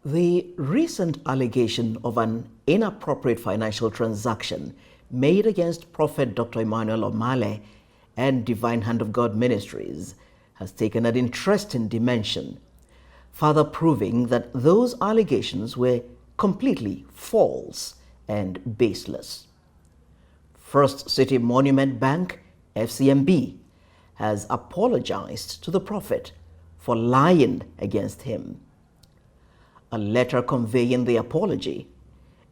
The recent allegation of an inappropriate financial transaction made against Prophet Dr. Emmanuel Omale and Divine Hand of God Ministries has taken an interesting dimension, further proving that those allegations were completely false and baseless. First City Monument Bank, FCMB, has apologized to the prophet for lying against him. A letter conveying the apology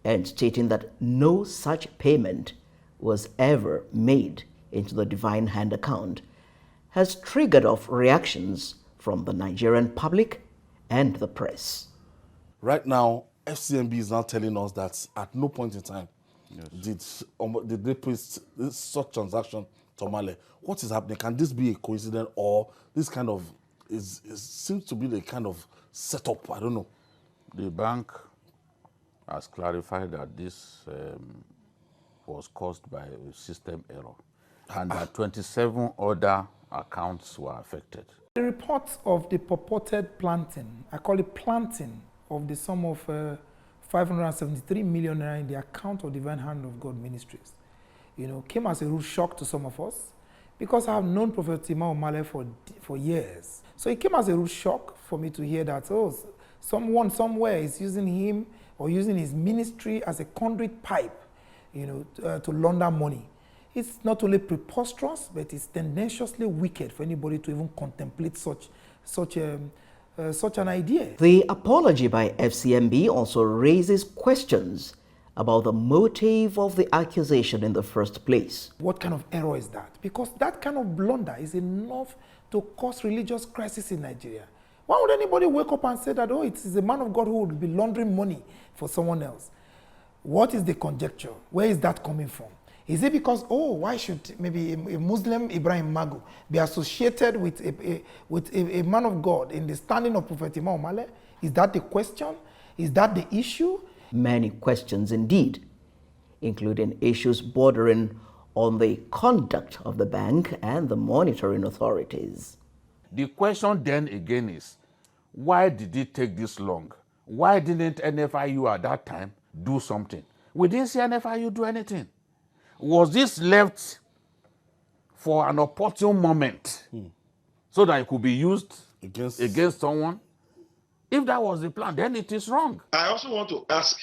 and stating that no such payment was ever made into the Divine Hand account has triggered off reactions from the Nigerian public and the press. Right now, FCMB is now telling us that at no point in time did they put such transaction to Omale. What is happening? Can this be a coincidence, or this kind of seems to be the kind of setup? I don't know. The bank has clarified that this was caused by a system error, and that 27 other accounts were affected. The reports of the purported planting, I call it planting, of the sum of 573 million naira in the account of Divine Hand of God Ministries, came as a rude shock to some of us, because I have known Prophet Emmanuel Omale for years. So it came as a rude shock for me to hear that, someone somewhere is using him or using his ministry as a conduit pipe, to launder money. It's not only preposterous, but it's tenaciously wicked for anybody to even contemplate such an idea. The apology by FCMB also raises questions about the motive of the accusation in the first place. What kind of error is that? Because that kind of blunder is enough to cause religious crisis in Nigeria. Why would anybody wake up and say that, it is a man of God who would be laundering money for someone else? What is the conjecture? Where is that coming from? Is it because, why should maybe a Muslim Ibrahim Magu be associated with a man of God in the standing of Prophet Emmanuel Omale? Is that the question? Is that the issue? Many questions indeed, including issues bordering on the conduct of the bank and the monitoring authorities. The question then again is, why did it take this long? Why didn't NFIU at that time do something? We didn't see NFIU do anything. Was this left for an opportune moment so that it could be used against someone? If that was the plan, then it is wrong. I also want to ask,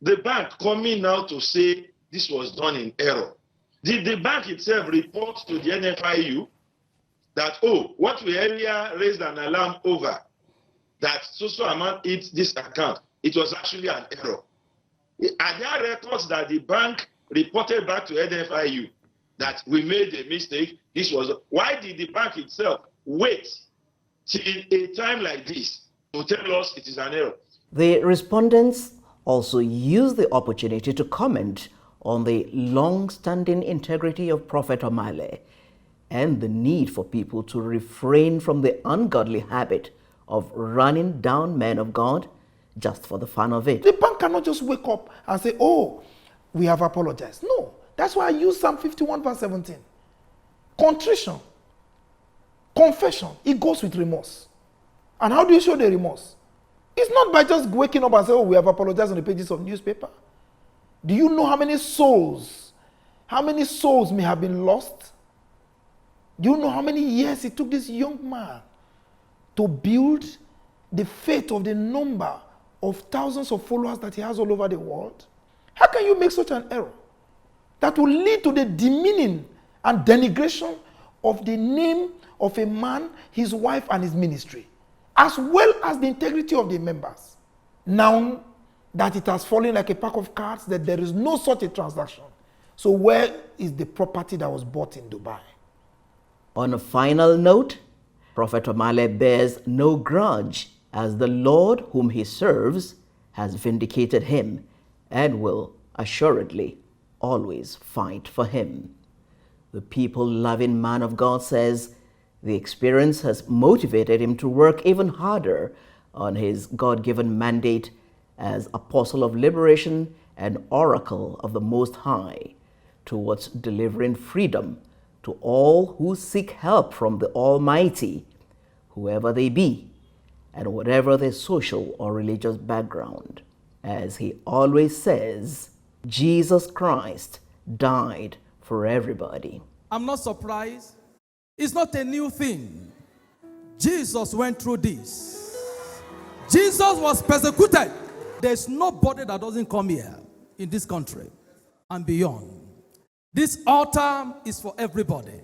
the bank coming now to say this was done in error. Did the bank itself report to the NFIU that, what we earlier raised an alarm over, that so amount hit this account, it was actually an error? Are there records that the bank reported back to NFIU that we made a mistake? Why did the bank itself wait till a time like this to tell us it is an error? The respondents also used the opportunity to comment on the long-standing integrity of Prophet Omale and the need for people to refrain from the ungodly habit of running down men of God just for the fun of it. The bank cannot just wake up and say, we have apologized. No, that's why I use Psalm 51 verse 17. Contrition, confession, it goes with remorse. And how do you show the remorse? It's not by just waking up and saying, we have apologized on the pages of newspaper. Do you know how many souls may have been lost? Do you know how many years it took this young man to build the faith of the number of thousands of followers that he has all over the world? How can you make such an error that will lead to the demeaning and denigration of the name of a man, his wife, and his ministry, as well as the integrity of the members? Now that it has fallen like a pack of cards that there is no such a transaction, so where is the property that was bought in Dubai? On a final note, Prophet Omale bears no grudge, as the Lord whom he serves has vindicated him and will assuredly always fight for him. The people-loving man of God says the experience has motivated him to work even harder on his God-given mandate as Apostle of Liberation and Oracle of the Most High towards delivering freedom to all who seek help from the Almighty, whoever they be, and whatever their social or religious background. As he always says, Jesus Christ died for everybody. I'm not surprised. It's not a new thing. Jesus went through this. Jesus was persecuted. There's nobody that doesn't come here in this country and beyond. This altar is for everybody.